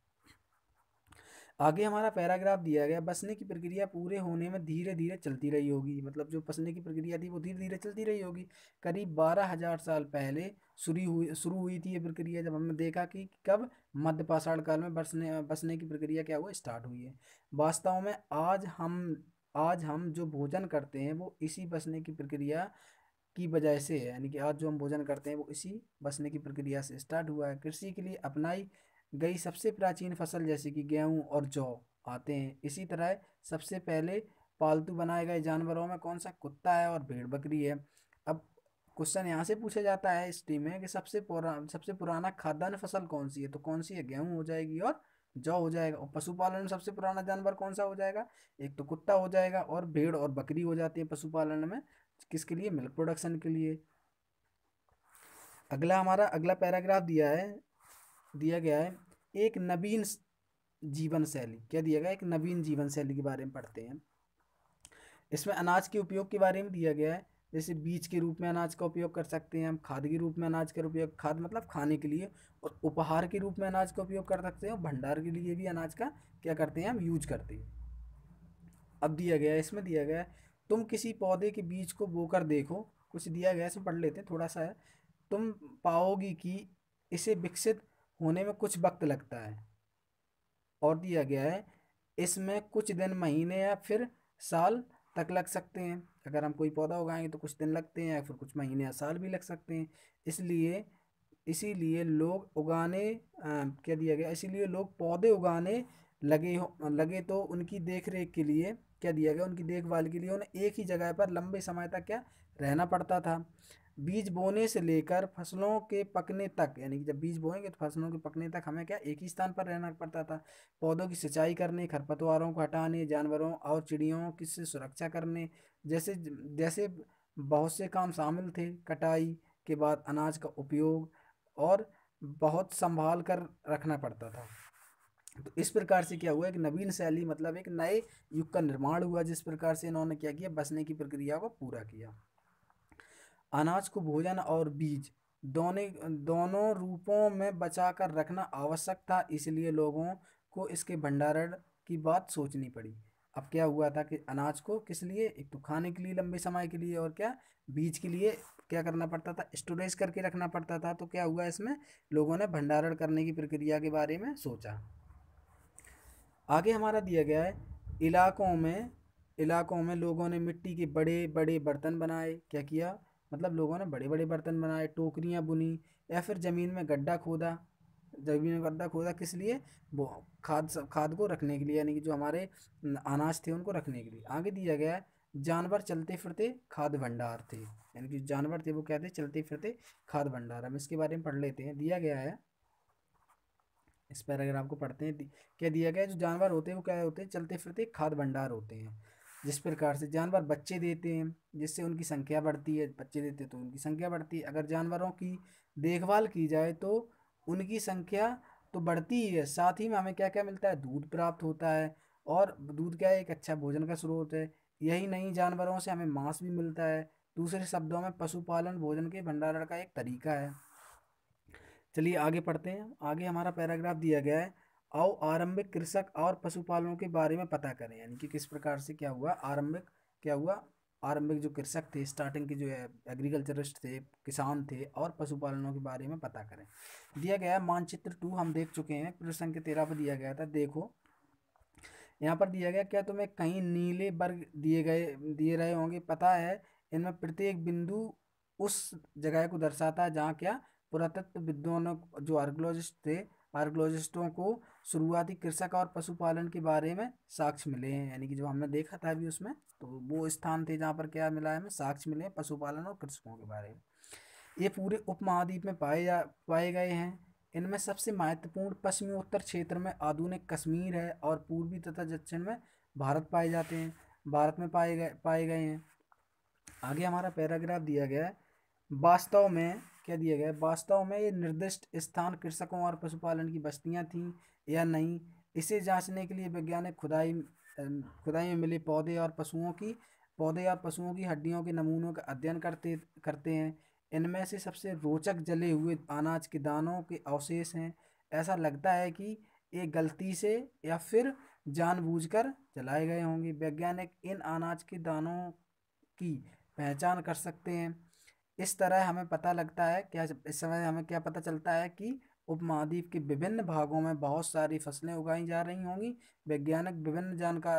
आगे हमारा पैराग्राफ दिया गया, बसने की प्रक्रिया पूरे होने में धीरे धीरे चलती रही होगी। मतलब जो बसने की प्रक्रिया थी वो धीरे धीरे चलती रही होगी। करीब 12,000 साल पहले शुरू हुई थी ये प्रक्रिया, जब हमने देखा कि कब मध्य पाषाण काल में बसने बसने की प्रक्रिया क्या हुआ, स्टार्ट हुई है। वास्तव में आज हम जो भोजन करते हैं वो इसी बसने की प्रक्रिया की वजह से है। यानी कि आज जो हम भोजन करते हैं वो इसी बसने की प्रक्रिया से स्टार्ट हुआ है। कृषि के लिए अपनाई गई सबसे प्राचीन फसल जैसे कि गेहूं और जौ आते हैं। इसी तरह सबसे पहले पालतू बनाए गए जानवरों में कौन सा, कुत्ता है और भेड़ बकरी है। अब क्वेश्चन यहाँ से पूछा जाता है इस टीम में कि सबसे पुराना खाद्यान्न फसल कौन सी है, तो कौन सी है, गेहूं हो जाएगी और जौ हो जाएगा। और पशुपालन में सबसे पुराना जानवर कौन सा हो जाएगा, एक तो कुत्ता हो जाएगा और भेड़ और बकरी हो जाती है पशुपालन में, किसके लिए, मिल्क प्रोडक्शन के लिए। अगला पैराग्राफ दिया गया है, एक नवीन जीवन शैली। क्या दिया गया है, एक नवीन जीवन शैली के बारे में पढ़ते हैं। इसमें अनाज के उपयोग के बारे में दिया गया है। जैसे बीज के रूप में अनाज का उपयोग कर सकते हैं हम, खाद के रूप में अनाज का उपयोग, खाद मतलब खाने के लिए, और उपहार के रूप में अनाज का उपयोग कर सकते हैं, और भंडार के लिए भी अनाज का क्या करते हैं, हम यूज करते हैं। अब इसमें दिया गया है, तुम किसी पौधे के बीज को बोकर देखो। कुछ दिया गया है, इसमें पढ़ लेते हैं थोड़ा सा है। तुम पाओगी कि इसे विकसित होने में कुछ वक्त लगता है। और दिया गया है, इसमें कुछ दिन, महीने या फिर साल तक लग सकते हैं। अगर हम कोई पौधा उगाएंगे तो कुछ दिन लगते हैं या फिर कुछ महीने या साल भी लग सकते हैं। इसलिए इसीलिए लोग क्या दिया गया, इसीलिए लोग पौधे उगाने लगे तो उनकी देख रेख के लिए, क्या दिया गया, उनकी देखभाल के लिए उन्हें एक ही जगह पर लंबे समय तक क्या रहना पड़ता था। बीज बोने से लेकर फसलों के पकने तक, यानी कि जब बीज बोएंगे तो फसलों के पकने तक हमें क्या एक ही स्थान पर रहना पड़ता था। पौधों की सिंचाई करने, खरपतवारों को हटाने, जानवरों और चिड़ियों की से सुरक्षा करने जैसे जैसे बहुत से काम शामिल थे। कटाई के बाद अनाज का उपयोग और बहुत संभाल कर रखना पड़ता था। तो इस प्रकार से क्या हुआ, एक नवीन शैली मतलब एक नए युग का निर्माण हुआ, जिस प्रकार से इन्होंने क्या किया, बसने की प्रक्रिया को पूरा किया। अनाज को भोजन और बीज दोनों दोनों रूपों में बचाकर रखना आवश्यक था, इसलिए लोगों को इसके भंडारण की बात सोचनी पड़ी। अब क्या हुआ था कि अनाज को किस लिए, एक तो खाने के लिए लंबे समय के लिए, और क्या बीज के लिए क्या करना पड़ता था, स्टोरेज करके रखना पड़ता था। तो क्या हुआ, इसमें लोगों ने भंडारण करने की प्रक्रिया के बारे में सोचा। आगे हमारा दिया गया है, इलाकों में लोगों ने मिट्टी के बड़े बड़े बर्तन बनाए। क्या किया, मतलब लोगों ने बड़े बड़े बर्तन बनाए, टोकरियाँ बुनी, या फिर ज़मीन में गड्ढा खोदा। ज़मीन में गड्ढा खोदा किस लिए, वो खाद को रखने के लिए, यानी कि जो हमारे अनाज थे उनको रखने के लिए। आगे दिया गया है, जानवर चलते फिरते खाद्य भंडार थे। यानी कि जानवर थे वो क्या थे, चलते फिरते खाद्य भंडार। हम इसके बारे में पढ़ लेते हैं। दिया गया है, इस पैराग्राफ को पढ़ते हैं। क्या दिया गया है, जो जानवर होते हैं वो क्या होते हैं, चलते फिरते खाद्य भंडार होते हैं। जिस प्रकार से जानवर बच्चे देते हैं जिससे उनकी संख्या बढ़ती है, बच्चे देते हैं तो उनकी संख्या बढ़ती है। अगर जानवरों की देखभाल की जाए तो उनकी संख्या तो बढ़ती ही है, साथ ही में हमें क्या क्या मिलता है, दूध प्राप्त होता है। और दूध क्या है, एक अच्छा भोजन का स्रोत है। यही नहीं, जानवरों से हमें मांस भी मिलता है। दूसरे शब्दों में पशुपालन भोजन के भंडारण का एक तरीका है। चलिए आगे पढ़ते हैं। आगे हमारा पैराग्राफ दिया गया है, आओ आरंभिक कृषक और पशुपालनों के बारे में पता करें। यानी कि किस प्रकार से क्या हुआ, आरंभिक जो कृषक थे, स्टार्टिंग के जो एग्रीकल्चरिस्ट थे, किसान थे, और पशुपालनों के बारे में पता करें। दिया गया है मानचित्र 2 हम देख चुके हैं, प्रश्न संख्या 13 पर दिया गया था। देखो यहाँ पर दिया गया, क्या तुम्हें कहीं नीले वर्ग दिए रहे होंगे, पता है इनमें प्रत्येक बिंदु उस जगह को दर्शाता है जहाँ क्या पुरातत्व विद्वानों, जो आर्कोलॉजिस्ट थे, आर्कोलॉजिस्टों को शुरुआती कृषक और पशुपालन के बारे में साक्ष्य मिले हैं। यानी कि जो हमने देखा था अभी उसमें, तो वो स्थान थे जहाँ पर क्या मिला है, हमें साक्ष्य मिले हैं पशुपालन और कृषकों के बारे में। ये पूरे उपमहाद्वीप में पाए गए हैं। इनमें सबसे महत्वपूर्ण पश्चिमी उत्तर क्षेत्र में आधुनिक कश्मीर है, और पूर्वी तथा दक्षिण में भारत पाए जाते हैं, भारत में पाए गए हैं। आगे हमारा पैराग्राफ दिया गया है, वास्तव में क्या दिया गया है, वास्तव में ये निर्दिष्ट स्थान कृषकों और पशुपालन की बस्तियां थीं या नहीं, इसे जांचने के लिए वैज्ञानिक खुदाई में मिले पौधे और पशुओं की हड्डियों के नमूनों का अध्ययन करते करते हैं। इनमें से सबसे रोचक जले हुए अनाज के दानों के अवशेष हैं। ऐसा लगता है कि ये गलती से या फिर जानबूझकर जलाए गए होंगे। वैज्ञानिक इन अनाज के दानों की पहचान कर सकते हैं। इस तरह हमें पता लगता है क्या, इस समय हमें क्या पता चलता है कि उपमहाद्वीप के विभिन्न भागों में बहुत सारी फसलें उगाई जा रही होंगी। वैज्ञानिक विभिन्न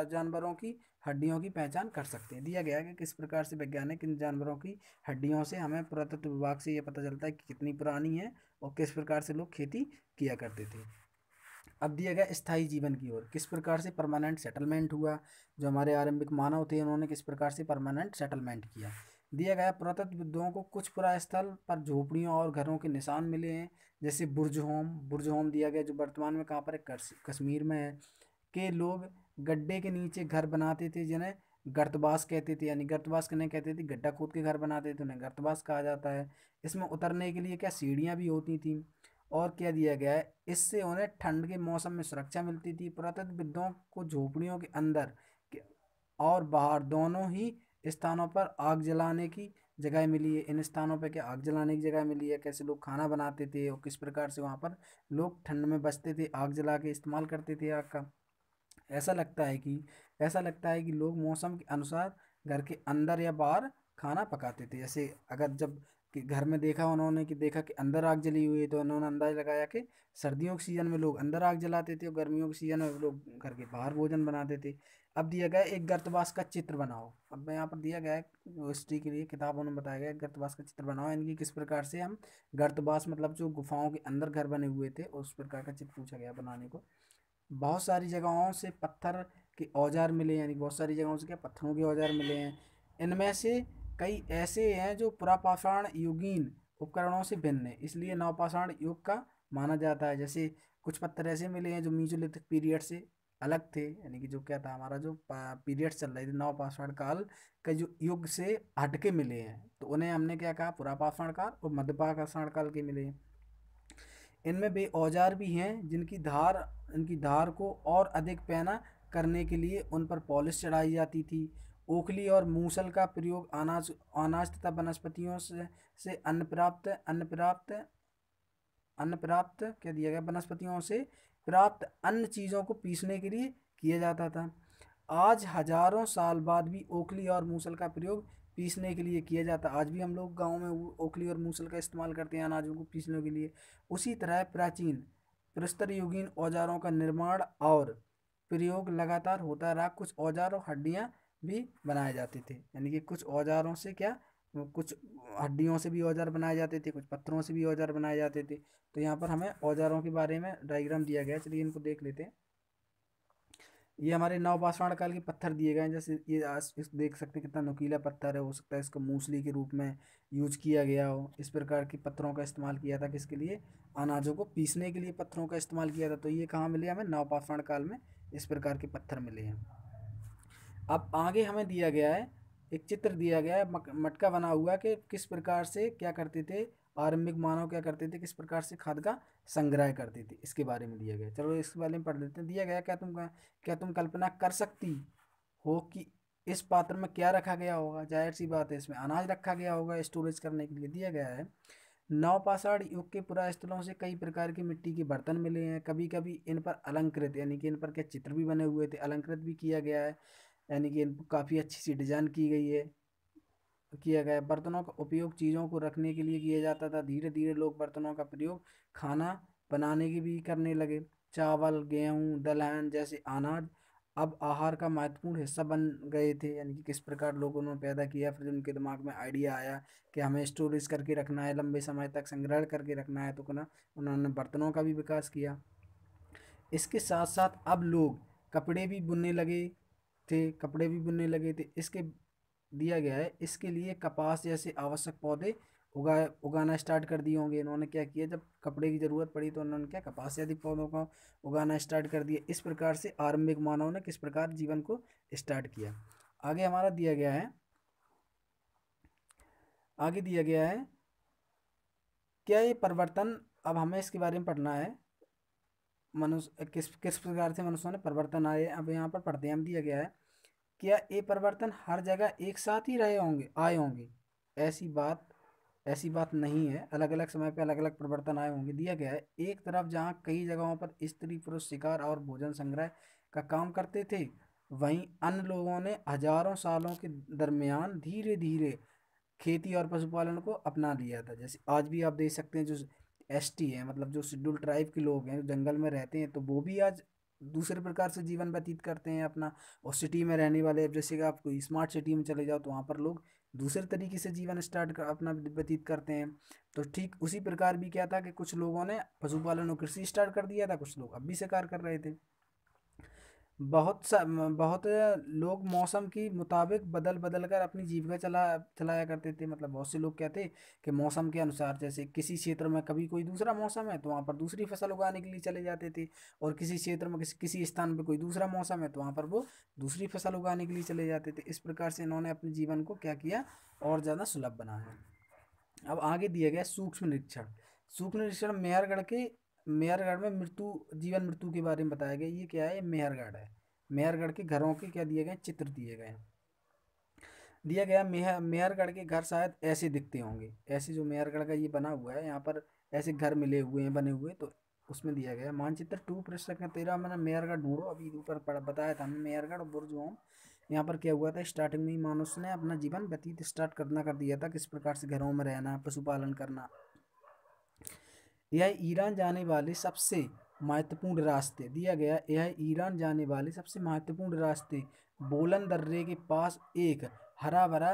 जानवरों की हड्डियों की पहचान कर सकते हैं। दिया गया है कि किस प्रकार से वैज्ञानिक इन जानवरों की हड्डियों से, हमें पुरातत्व विभाग से ये पता चलता है कि कितनी पुरानी है और किस प्रकार से लोग खेती किया करते थे। अब दिया गया स्थायी जीवन की ओर, किस प्रकार से परमानेंट सेटलमेंट हुआ। जो हमारे आरंभिक मानव थे उन्होंने किस प्रकार से परमानेंट सेटलमेंट किया। दिया गया पुरातत्वविदों को कुछ पुरास्थल पर झोपड़ियों और घरों के निशान मिले हैं, जैसे बुर्ज होम दिया गया जो वर्तमान में कहाँ पर है, कश्मीर में है। के लोग गड्ढे के नीचे घर बनाते थे जिन्हें गर्तबास कहते थे, यानी गर्तबास किन्हें कहते थे, गड्ढा खोद के घर बनाते थे उन्हें गर्तबास कहा जाता है। इसमें उतरने के लिए क्या सीढ़ियाँ भी होती थी। और क्या दिया गया है, इससे उन्हें ठंड के मौसम में सुरक्षा मिलती थी। पुरातत्वविदों को झोपड़ियों के अंदर के- और बाहर दोनों ही स्थानों पर आग जलाने की जगह मिली है। इन स्थानों पर क्या आग जलाने की जगह मिली है, कैसे लोग खाना बनाते थे और किस प्रकार से वहाँ पर लोग ठंड में बचते थे, आग जला के इस्तेमाल करते थे आग का। ऐसा लगता है कि ऐसा लगता है कि लोग मौसम के अनुसार घर के अंदर या बाहर खाना पकाते थे। जैसे अगर जब कि घर में देखा उन्होंने कि देखा कि अंदर आग जली हुई है, तो उन्होंने अंदाजा लगाया कि सर्दियों के सीजन में लोग अंदर आग जलाते थे और गर्मियों के सीजन में लोग घर के बाहर भोजन बनाते थे। अब दिया गया है, एक गर्तबास का चित्र बनाओ। अब मैं यहाँ पर दिया गया है हिस्ट्री के लिए किताबों में बताया गया है, गर्तबास का चित्र बनाओ, यानी कि किस प्रकार से हम गर्तबास मतलब जो गुफाओं के अंदर घर बने हुए थे उस प्रकार का चित्र पूछा गया बनाने को। बहुत सारी जगहों से पत्थर के औजार मिले, यानी बहुत सारी जगहों से क्या पत्थरों के औजार मिले हैं। इनमें से कई ऐसे हैं जो पुरापाषाण युगीन उपकरणों से भिन्न है, इसलिए नवपाषाण युग का माना जाता है। जैसे कुछ पत्थर ऐसे मिले हैं जो मीजोलिथिक पीरियड से अलग थे, यानी कि जो क्या था हमारा जो पीरियड चल रहे थे नवपाषाण काल का जो युग से हटके मिले हैं, तो उन्हें हमने क्या कहा, पुरापाषाण काल और मध्यपाषाण काल के मिले हैं। इनमें वे औजार भी हैं इनकी धार को और अधिक पैना करने के लिए उन पर पॉलिश चढ़ाई जाती थी। ओखली और मूसल का प्रयोग अनाज अनाज तथा वनस्पतियों से अन्न प्राप्त क्या दिया गया, वनस्पतियों से प्राप्त अन्य चीज़ों को पीसने के लिए किया जाता था। आज हजारों साल बाद भी ओखली और मूसल का प्रयोग पीसने के लिए किया जाता। आज भी हम लोग गाँव में ओखली और मूसल का इस्तेमाल करते हैं अनाजों को पीसने के लिए। उसी तरह प्राचीन प्रस्तर युगीन औजारों का निर्माण और प्रयोग लगातार होता रहा। कुछ औजार और हड्डियाँ भी बनाए जाते थे, यानी कि कुछ औजारों से क्या, कुछ हड्डियों से भी औजार बनाए जाते थे, कुछ पत्थरों से भी औजार बनाए जाते थे। तो यहाँ पर हमें औजारों के बारे में डायग्राम दिया गया है, चलिए इनको देख लेते हैं। ये हमारे नवपाषाण काल के पत्थर दिए गए हैं, जैसे ये इस देख सकते हैं कितना नुकीला पत्थर है, हो सकता है इसको मूसली के रूप में यूज किया गया हो। इस प्रकार के पत्थरों का इस्तेमाल किया था किसके लिए, अनाजों को पीसने के लिए पत्थरों का इस्तेमाल किया था। तो ये कहाँ मिले हमें, नवपाषाण काल में इस प्रकार के पत्थर मिले हैं। अब आगे हमें दिया गया है, एक चित्र दिया गया है मटका बना हुआ कि किस प्रकार से क्या करते थे आरंभिक मानव, क्या करते थे, किस प्रकार से खाद का संग्रह करते थे, इसके बारे में दिया गया। चलो इसके बारे में पढ़ लेते हैं। दिया गया, क्या तुम कल्पना कर सकती हो कि इस पात्र में क्या रखा गया होगा। जाहिर सी बात है इसमें अनाज रखा गया होगा स्टोरेज करने के लिए। दिया गया है, नवपाषाण युग के पुरास्थलों से कई प्रकार की मिट्टी के बर्तन मिले हैं। कभी कभी इन पर अलंकृत, यानी कि इन पर क्या चित्र भी बने हुए थे, अलंकृत भी किया गया है, यानी कि इन पर काफ़ी अच्छी सी डिजाइन की गई है, किया गया है। बर्तनों का उपयोग चीज़ों को रखने के लिए किया जाता था। धीरे धीरे लोग बर्तनों का प्रयोग खाना बनाने के भी करने लगे। चावल, गेहूँ, दलहन जैसे अनाज अब आहार का महत्वपूर्ण हिस्सा बन गए थे, यानी कि किस प्रकार लोगों ने पैदा किया, फिर उनके दिमाग में आइडिया आया कि हमें स्टोरेज करके रखना है, लंबे समय तक संग्रह करके रखना है, तो ना उन्होंने बर्तनों का भी विकास किया। इसके साथ साथ अब लोग कपड़े भी बुनने लगे थे। इसके दिया गया है, इसके लिए कपास जैसे आवश्यक पौधे उगाना स्टार्ट कर दिए होंगे। इन्होंने क्या किया, जब कपड़े की ज़रूरत पड़ी तो उन्होंने क्या कपास आदि पौधों को उगाना स्टार्ट कर दिया। इस प्रकार से आरंभिक मानव ने किस प्रकार जीवन को स्टार्ट किया। आगे हमारा दिया गया है, आगे दिया गया है क्या ये परिवर्तन, अब हमें इसके बारे में पढ़ना है, मनुष्य किस किस प्रकार से मनुष्यों ने परिवर्तन आए। अब यहाँ पर पढ़ते हैं हम। दिया गया है, क्या ये परिवर्तन हर जगह एक साथ ही आए होंगे। ऐसी बात ऐसी बात नहीं है, अलग अलग समय पे अलग अलग परिवर्तन आए होंगे। दिया गया है, एक तरफ जहाँ कई जगहों पर स्त्री पुरुष शिकार और भोजन संग्रह का काम करते थे, वहीं अन्य लोगों ने हजारों सालों के दरमियान धीरे धीरे खेती और पशुपालन को अपना लिया था। जैसे आज भी आप देख सकते हैं जो एसटी है, मतलब जो शेड्यूल ट्राइब के लोग हैं, जो जंगल में रहते हैं, तो वो भी आज दूसरे प्रकार से जीवन व्यतीत करते हैं अपना। और सिटी में रहने वाले, अब जैसे कि आप कोई स्मार्ट सिटी में चले जाओ तो वहाँ पर लोग दूसरे तरीके से जीवन अपना व्यतीत करते हैं। तो ठीक उसी प्रकार भी क्या था कि कुछ लोगों ने पशुपालन और कृषि स्टार्ट कर दिया था, कुछ लोग अब भी शिकार कर रहे थे। बहुत लोग मौसम की मुताबिक बदल बदल कर अपनी जीविका चलाया करते थे। मतलब बहुत से लोग क्या थे कि मौसम के अनुसार, जैसे किसी क्षेत्र में कभी कोई दूसरा मौसम है तो वहाँ पर दूसरी फसल उगाने के लिए चले जाते थे, और किसी क्षेत्र में किसी स्थान पर कोई दूसरा मौसम है तो वहाँ पर वो दूसरी फसल उगाने के लिए चले जाते थे। इस प्रकार से इन्होंने अपने जीवन को क्या किया, और ज़्यादा सुलभ बनाया। अब आगे दिया गया सूक्ष्म निरीक्षण। सूक्ष्म निरीक्षण मेहरगढ़ में जीवन मृत्यु के बारे में बताया गया। ये क्या है, ये मेहरगढ़ है। मेहरगढ़ के घरों के क्या दिए गए, चित्र दिए गए। दिया गया मेहरगढ़ के घर शायद ऐसे दिखते होंगे। ऐसे जो मेहरगढ़ का ये बना हुआ है, यहाँ पर ऐसे घर मिले हुए हैं, बने हुए। तो उसमें दिया गया मानचित्र 2 पृष्ठ 13। मैंने मेहरगढ़ ढूंढो, अभी ऊपर बताया था हमने मेहरगढ़ और बुर्ज होम। यहाँ पर क्या हुआ था, स्टार्टिंग में ही मानुष ने अपना जीवन व्यतीत स्टार्ट करना कर दिया था, किस प्रकार से घरों में रहना, पशुपालन करना। यह ईरान जाने वाले सबसे महत्वपूर्ण रास्ते दिया गया। यह ईरान जाने वाले सबसे महत्वपूर्ण रास्ते बोलन दर्रे के पास एक हरा भरा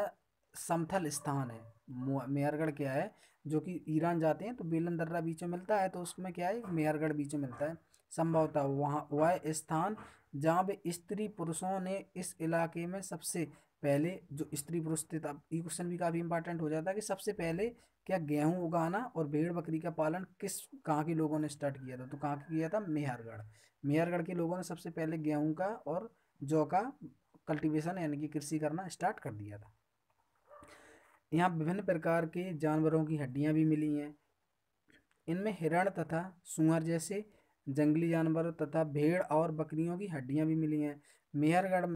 समतल स्थान है। मेहरगढ़ क्या है, जो कि ईरान जाते हैं तो बेलन दर्रा बीच में मिलता है, तो उसमें क्या है, मेहरगढ़ बीच में मिलता है। संभवतः वहाँ वह स्थान जहाँ पे स्त्री पुरुषों ने इस इलाके में सबसे पहले, जो स्त्री पुरुष थे, तब ये क्वेश्चन भी काफ़ी इंपॉर्टेंट हो जाता है कि सबसे पहले क्या गेहूं उगाना और भेड़ बकरी का पालन कहाँ के लोगों ने स्टार्ट किया था, तो कहाँ किया था, मेहरगढ़। मेहरगढ़ के लोगों ने सबसे पहले गेहूं का और जौ का कल्टीवेशन यानी कि कृषि करना स्टार्ट कर दिया था। यहाँ विभिन्न प्रकार के जानवरों की हड्डियां भी मिली हैं। इनमें हिरण तथा सुअर जैसे जंगली जानवरों तथा भेड़ और बकरियों की हड्डियां भी मिली हैं। मेहरगढ़ में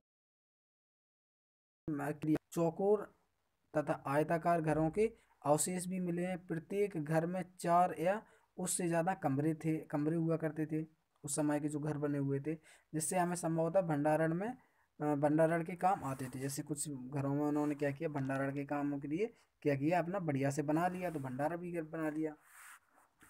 चौकोर तथा आयताकार घरों के अवशेष भी मिले हैं। प्रत्येक घर में 4 या उससे ज़्यादा कमरे हुआ करते थे, उस समय के जो घर बने हुए थे, जिससे हमें संभवतः भंडारण के काम आते थे। जैसे कुछ घरों में उन्होंने क्या किया, भंडारण के कामों के लिए क्या किया, अपना बढ़िया से बना लिया, तो भंडारा भी बना लिया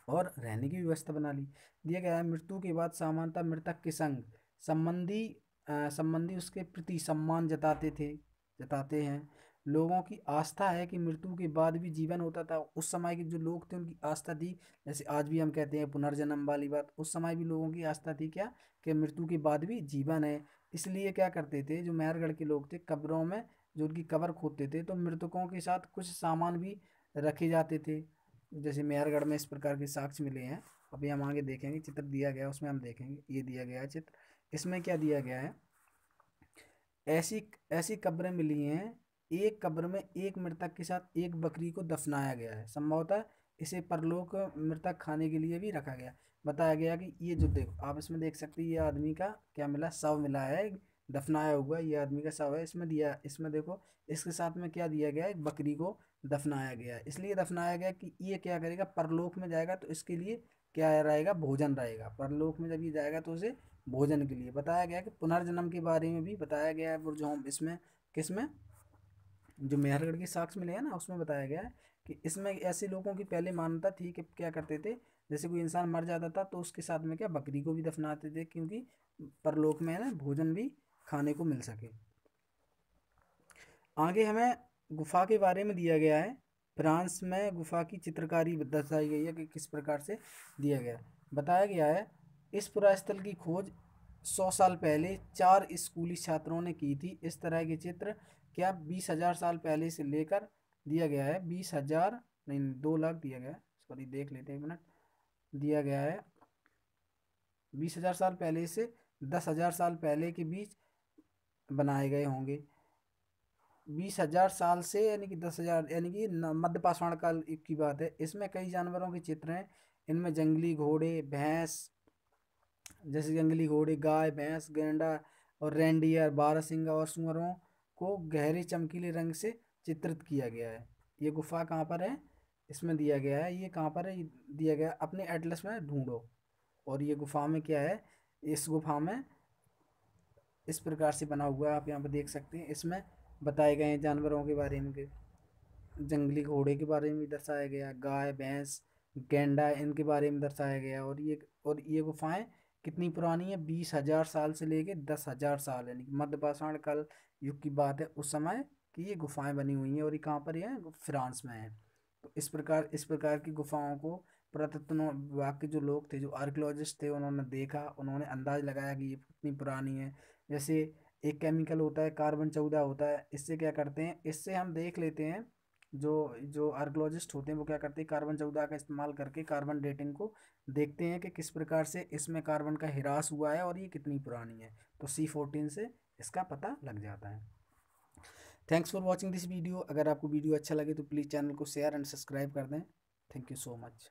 और रहने की व्यवस्था बना ली। दिया गया है मृत्यु के बाद सामान्यतः मृतक के संबंधी संबंधी उसके प्रति सम्मान जताते हैं। लोगों की आस्था है कि मृत्यु के बाद भी जीवन होता था। उस समय के जो लोग थे उनकी आस्था थी, जैसे आज भी हम कहते हैं पुनर्जन्म वाली बात, उस समय भी लोगों की आस्था थी क्या, कि मृत्यु के बाद भी जीवन है। इसलिए क्या करते थे जो मेहरगढ़ के लोग थे, कब्रों में जो उनकी कब्र खोदते थे तो मृतकों के साथ कुछ सामान भी रखे जाते थे। जैसे मेहरगढ़ में इस प्रकार के साक्ष्य मिले हैं। अभी हम आगे देखेंगे, चित्र दिया गया है उसमें हम देखेंगे, ये दिया गया है चित्र। इसमें क्या दिया गया है, ऐसी ऐसी कब्रें मिली हैं, एक कब्र में एक मृतक के साथ एक बकरी को दफनाया गया है। संभवतः इसे परलोक मृतक खाने के लिए भी रखा गया। बताया गया कि ये जो देखो आप इसमें देख सकते हैं, ये आदमी का क्या मिला, शव मिला है, दफनाया हुआ ये आदमी का शव है। इसमें देखो इसके साथ में क्या दिया गया है, एक बकरी को दफनाया गया है। इसलिए दफनाया गया कि ये क्या करेगा, परलोक में जाएगा तो इसके लिए क्या रहेगा, भोजन रहेगा। परलोक में जब ये जाएगा तो उसे भोजन के लिए बताया गया। कि पुनर्जन्म के बारे में भी बताया गया है बुरजहोम इसमें, किसमें, जो मेहरगढ़ के साक्ष्य मिले हैं ना, उसमें बताया गया है कि इसमें ऐसे लोगों की पहले मान्यता थी कि क्या करते थे, जैसे कोई इंसान मर जाता था तो उसके साथ में क्या बकरी को भी दफनाते थे, क्योंकि परलोक में है ना भोजन भी खाने को मिल सके। आगे हमें गुफा के बारे में दिया गया है। फ्रांस में गुफा की चित्रकारी दर्शाई गई है कि किस प्रकार से दिया गया है। बताया गया है इस पुरास्थल की खोज 100 साल पहले 4 स्कूली छात्रों ने की थी। इस तरह के चित्र क्या 20,000 साल पहले से लेकर दिया गया है, 20,000 नहीं 2 लाख दिया गया है, सॉरी देख लेते हैं 1 मिनट। दिया गया है 20,000 साल पहले से 10,000 साल पहले के बीच बनाए गए होंगे। 20,000 साल से यानी कि 10,000 यानी कि मध्य पाषाण काल की बात है। इसमें कई जानवरों के चित्र हैं। इनमें जंगली घोड़े, भैंस, जैसे जंगली घोड़े, गाय, भैंस, गैंडा और रेंडियर, बारहसिंगा और सुअरों को गहरे चमकीले रंग से चित्रित किया गया है। ये गुफा कहाँ पर है, इसमें दिया गया है। ये कहाँ पर है, ये दिया गया अपने एटलस में ढूंढो। और ये गुफा में क्या है, इस गुफा में इस प्रकार से बना हुआ है, आप यहाँ पर देख सकते हैं। इसमें बताए गए हैं जानवरों के बारे में, जंगली घोड़े के बारे में भी दर्शाया गया, गाय भैंस गैंडा इनके बारे में दर्शाया गया। और ये गुफाएं कितनी पुरानी है, 20,000 साल से लेके 10,000 साल, यानी कि मध्य पाषाण काल युग की बात है उस समय की ये गुफाएं बनी हुई हैं। और ये कहाँ पर है, फ्रांस में है। तो इस प्रकार की गुफाओं को पुरातत्व विभाग के जो लोग थे, जो आर्कियोलॉजिस्ट थे, उन्होंने देखा, उन्होंने अंदाज लगाया कि ये कितनी पुरानी है। जैसे एक केमिकल होता है कार्बन 14 होता है, इससे क्या करते हैं, इससे हम देख लेते हैं, जो जो आर्कियोलॉजिस्ट होते हैं वो क्या करते हैं, कार्बन 14 का इस्तेमाल करके कार्बन डेटिंग को देखते हैं कि किस प्रकार से इसमें कार्बन का ह्रास हुआ है और ये कितनी पुरानी है। तो C14 से इसका पता लग जाता है। Thanks for watching this video. अगर आपको वीडियो अच्छा लगे तो प्लीज़ चैनल को शेयर एंड सब्सक्राइब कर दें। Thank you so much.